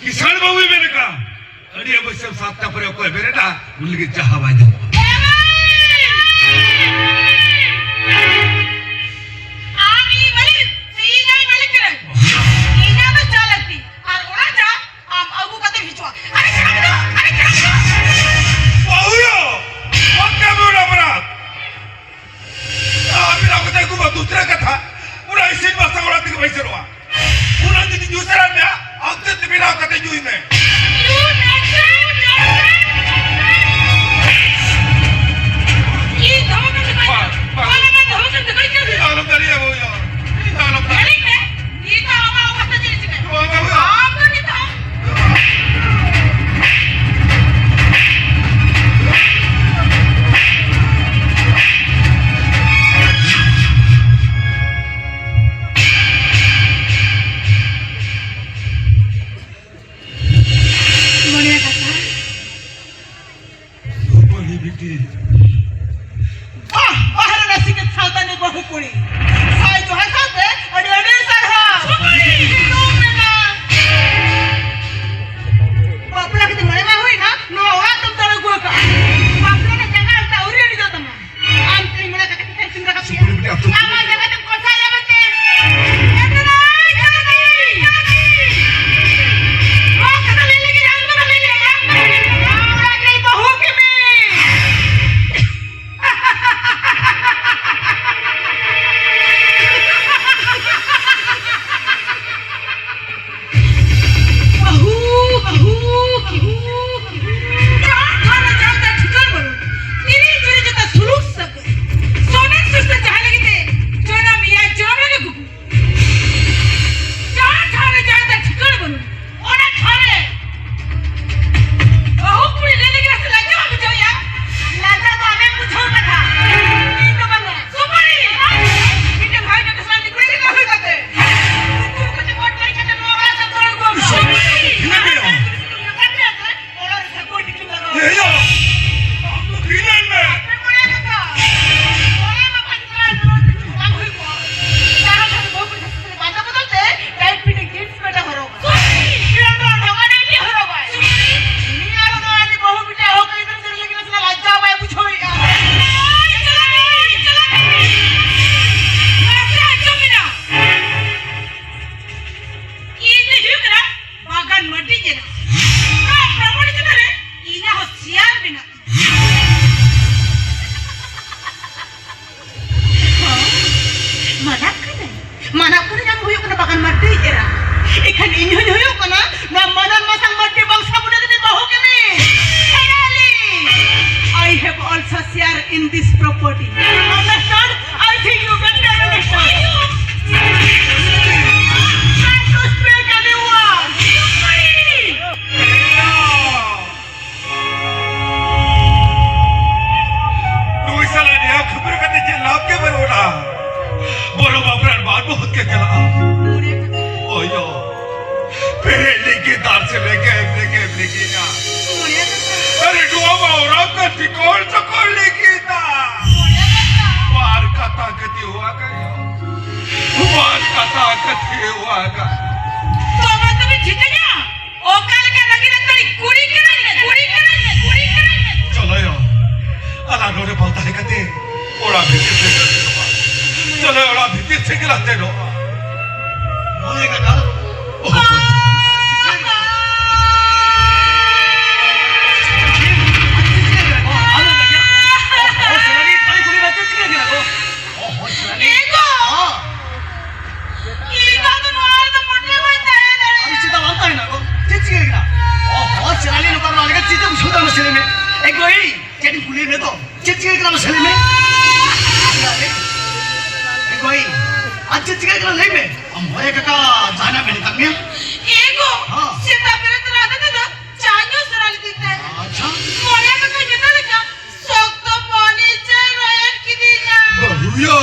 किसान बाबू मेरे का अड़ी अब सब सातटा पर कोई मेरे ना उनके चाह वाजो दूसरा कथा पूरा इसी भाषा वाला दिख भाई सरवा पूरा दिन दूसरा में अंत बिना कते जुई में ये धमक से वाला में धमक से कोई कर आलम दरिया हो यार आलम दरिया ये तो हमारा पता चल चुका है आप तो नहीं था in this property. Understand? I think you better understand. Not to speak anyone. तू इस साल ने खबर करते जे लाभ के बरोड़ा बोलो बापरान बात बहुत के चला ओयो पहले के दार से लेके ना अरे डुआ और आपका टिकोल चकोल लेके था वार का ताकत हुआ का तो मैं तुम्हें जीतेगा ओ काल का लगी ना तेरी कुड़ी कराएंगे चलो यार अल्लाह नोरे बोलता है कहते ओड़ा भीतर से चलो ओड़ा भीतर से गिलाते रो बोलेगा ना चलाने लोग वाले का चीज़ हम सुधार sele me. Goi, jadi kulit me to. Cicik kalau sele me. Goi, cicik kalau leh me. Amoy kakak jana me nikam me. एगो हाँ। सीता पेरे तो राधा तो चांयो सराली दिखता है अच्छा। मोरिया का कोई जता देखा सोक तो पानी चाय रोयन की दिया बहुया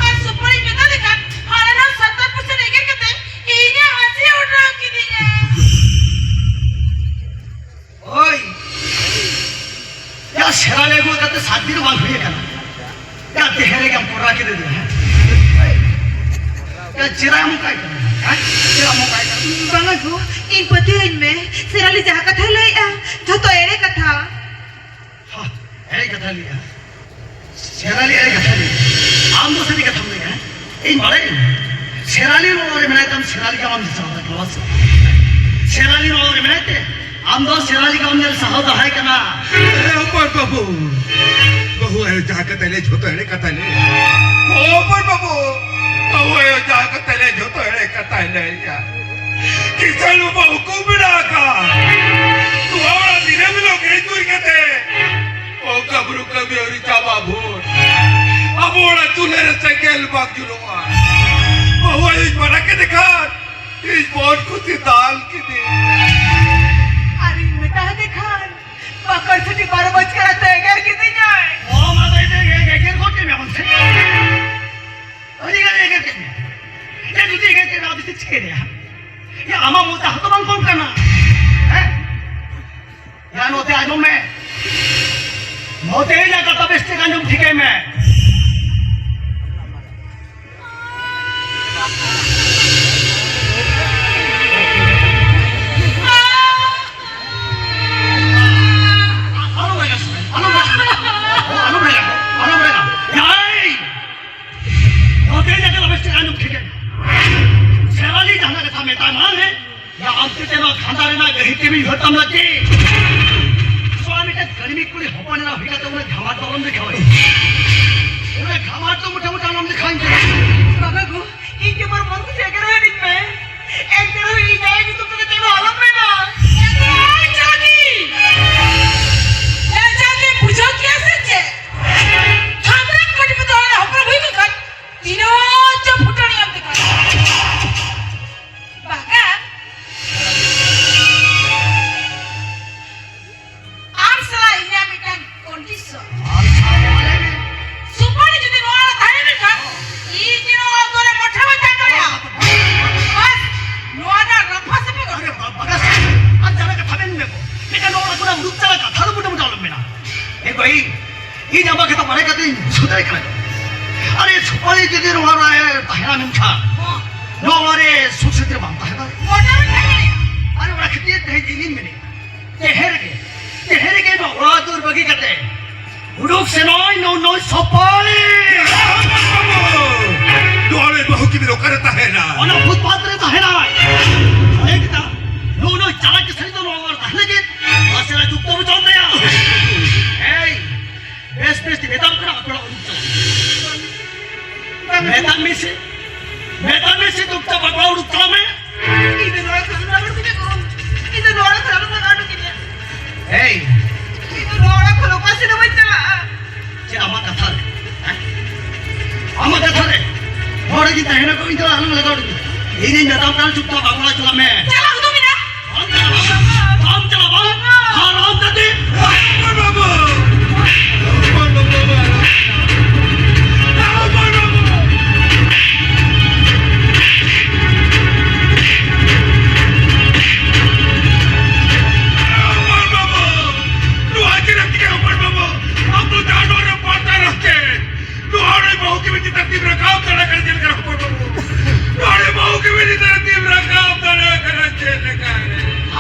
और सुपरी जता देखा हमारा ना 70% एकर कहते इन्हें हंसी उड़ रहा की दिया Oi, ya serale gua kata sadir bang huye kan. Ya tehere kam pura ke de dia. Ya cirai mukai kan. Cirai mukai kan. बंगा को इन पति में सराली जहाँ कथा ले था तो एरे कथा हाँ, ऐसे कथा लिया। serali ऐसे कथा लिया। आम तो सभी कथा में है। इन बड़े serali लोगों ने तम serali का नाम दिया था क्लास। serali लोगों ने ते आम तो serali का नाम सहायता है क्या पर बाबू बहु है जाकर तले जो तो है कथा ले ओ पर बाबू बहु है जाकर तले जो तो है कथा ले यार किसलु बहु को बिना का तू हमारा दिने में लोग एक दूर कहते ओ कब्रू कभी और चाबा भूत अब ओरा तूने रस्ते केल बाग जुलवा बहु है इस बड़ा के दिखा इस बहुत कुछ दाल की दे अरे मिटा देखा पकड़ से 12 बज कर आता है घर कितने जाए ओ माता ये क्या कोटे में हमसे अरे ये क्या ये तुझे क्या रात से छे दिया ये आमा मोटा हाथ बंद कौन करना है यार नोते आजो में नोते ही जाकर तब इससे कांजूम ठीक है मैं बाबा को इनके पर मन को चेक रहा है दिन में एक तरह ही जाएगी तो तुझे तेरा आलम में ना जागी ले जाके बुझो क्या सच है छात्रा कोटी पे तो हम पर हुई तो कर तीनों जो फुटनी हम दिखा बागा आप सला इन्हें मिटा कंडीशन सुपारी যদি নোয়ালা ধারে মিঠা ই দিন তোরে মোঠা মধ্যে গয়া বাস নোয়ালা রফা সপে গয়া अरे बगस आज जाने का थाने में को लेकिन लोग पूरा रुक चला का थाने मुटे मुटे आलम में ना एक भाई ये जमा के तो बड़े कहते हैं सुधार करें अरे छुपाई के दिन वहाँ रहा है ताहिरा में था नो वाले सुसुत्र बांधता है মোটা মধ্যে গয়া अरे वो रखती है दही दिन में नहीं तेहरे के नो वहाँ दूर बगी कहते हैं उड़ोक से नो नो सपाई द्वारे बहु की भी रोका रहता है ना और फुटपाथ रहता है ना एक था नो नो चला के सही तो नो और कहने के आसरा चुप तो बचाओ दे यार बेस बेस वेतन करा अपना वेतन में से चुपचाप अपना उड़ता में ఇది నోడ ఖరాబ్ దినే కో ఇది నోడ ఖరాబ్ నా గాడు కినే ఇది నోడ ఖలో కాసిన బచ్చలా ये आमा कथा रे आमा कथा रे मोड़े की तहने को इधर आलम लगा दो ये नहीं वेतन करा चुपचाप अपना चला में चला तो बिना राम चला बा हाँ राम करते पर बाबू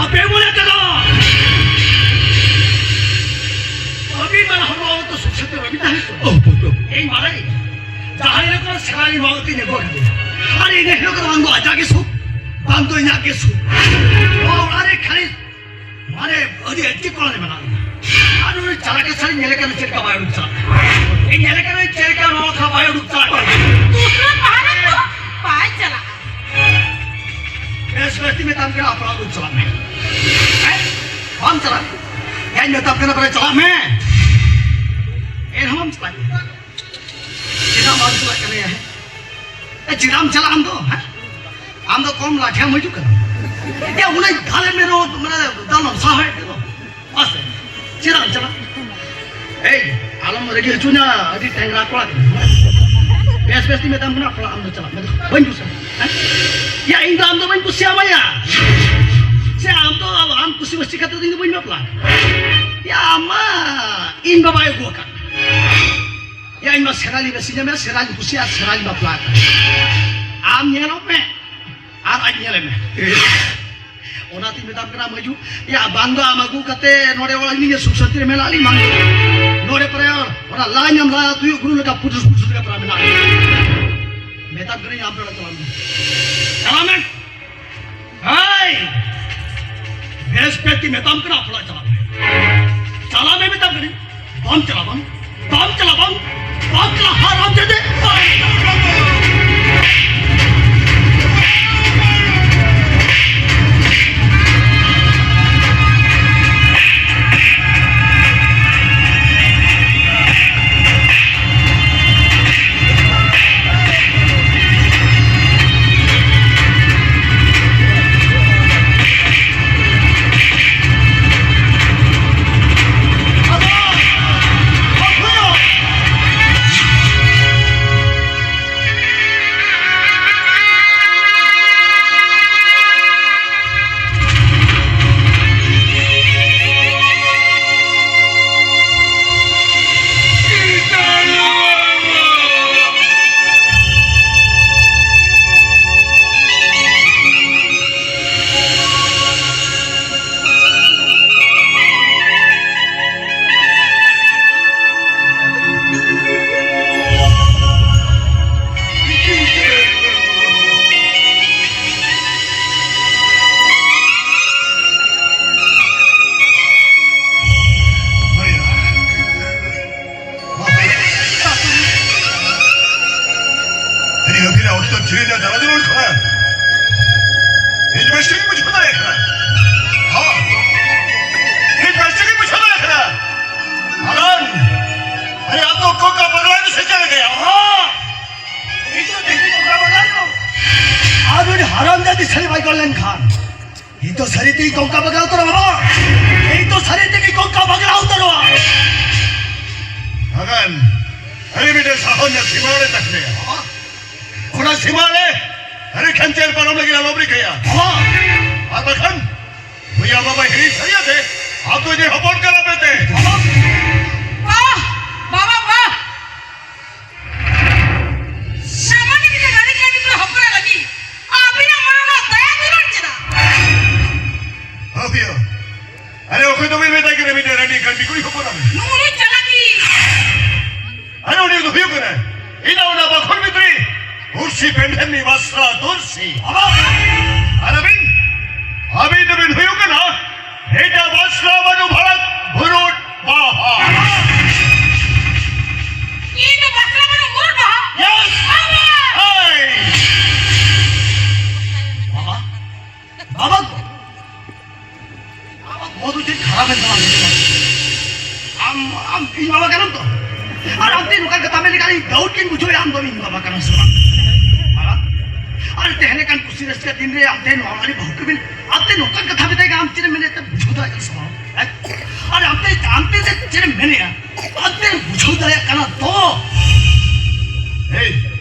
अबे बोले करा अभी मैं हम लोगों तो सुख सकते अभी नहीं तो एक मारा ही जहाँ ये लोग सगाई मांगती ने बोल दिया अरे इन्हें लोग बांधो आजा के सुख बांधो इन्हें के सुख और अरे खाली मारे अरे ऐसी कौन है बना अरे उन्हें चला के सारी नेले का चल का बाय उड़ता ये नेले का चल का नौ का बाय उड़ता दूसरा पहाड़ तो पाए चला इस व्यक्ति में तम के अपना उड़ चला में हम चला क्या इन तब करना पड़े चला मैं हम चला चिराम हम चला कर रहे हैं चिराम चला हम तो कम लाठिया मजू कर क्या उन्हें घाले में रो मेरा दानव साहे देखो बस चिराम चला ए आलम रेडी चुना अभी टैंगरा कोला बेस बेस में तम ना कोला हम तो चला मैं तो बंजू से या इन दाम तो बंजू सियामा या से हम कुछ वस्तु का तो दिन बंजू अपना या अम्मा इन बाबा को का या इन सेराली बेसिnya में सेराली कुसिया सेराली अपना आम ये लो में आम आज ये ले में ओना तीन दाम करा मजू या बांदा आमागु कते नोरे वाला ini सुसंतिर में लाली मांग नोरे पर ओना लाnyam ला तू गुरु लगा पुtus का पर में मैं तब करे यहां पर चला में हाय बेस्पेटी में तम करा अपना चला में तब करे बम चला हाराम दे Hei,